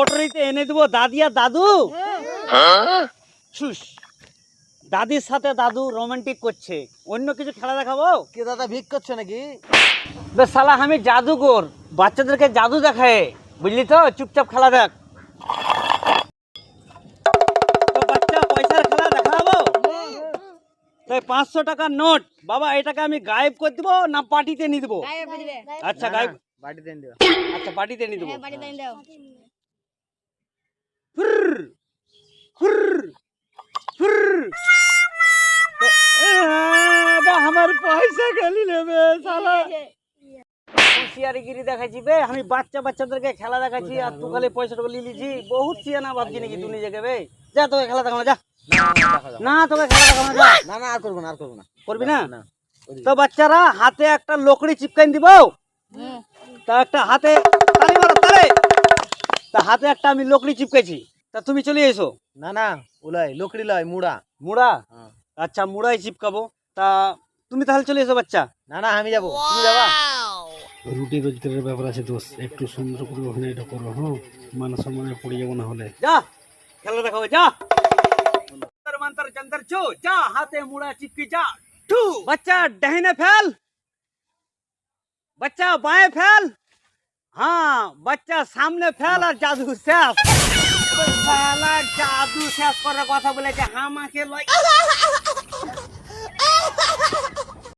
কোটরিতে এনে দেবো দাদি আর দাদু। শুস, দাদির সাথে দাদু রোমান্টিক করছে, অন্য কিছু খেলা দেখাবো? কে দাদা ভিক করছো নাকি? বে শালা আমি জাদুকর, বাচ্চাদেরকে জাদু দেখায়, বুঝলি তো? চুপচাপ খেলা দেখ। তো বাচ্চা পয়সার খেলা দেখাবো। তাই 500 টাকার নোট বাবা, এটাকে আমি গায়েব করে দিব না পার্টিতে নিয়ে দেবো? আচ্ছা গায়েব, বাড়িতে দিও। আচ্ছা পার্টিতে নিয়ে দেবো। আমার পয়সা খালি নেবে শালা। হুঁশিয়ারিগিরি দেখাচ্ছি বে, আমি বাচ্চাদেরকে খেলা দেখাচ্ছি আর তুই খালি পয়সাটা নিয়ে লিছি। বহুত সিয়ানা ভাবছি নাকি তুই নিজেকে বে? যা তোকে খেলা দেখানো যা। না তোকে খেলা দেখানো যা। না না আর করবো না, আর করবো না। করবি না? তো বাচ্চারা হাতে একটা লকড়ি চিপকাই দিব। তা একটা হাতে তালি মারো তালে। তা হাতে একটা আমি লকড়ি চিপকাইছি, তা তুমি চলে এসো। না না উলাই লকড়ি লয় মুড়া। মুড়া? আচ্ছা মুড়াই চিপকাবো। তা তুমি তাহলে চলে এসো বাচ্চা। না না আমি যাবো। তুমি যাবা? রুটি রোজগারের ব্যাপার আছে দোষ, একটু সুন্দর করে ওখানে এটা করো। হ্যাঁ, মান সম্মানে পড়ে যাবো না হলে। যা খেলা দেখাবো যা। মন্তর জন্তর চো যা, হাতে মুড়া চিপকি যা। টু বাচ্চা ডাহিনে ফেল, বাচ্চা বাঁয়ে ফেল। हाँ बच्चा सामने फैल और जादू शेष। साला जादू शेष कर কথা বলেছে হামাকে লয়।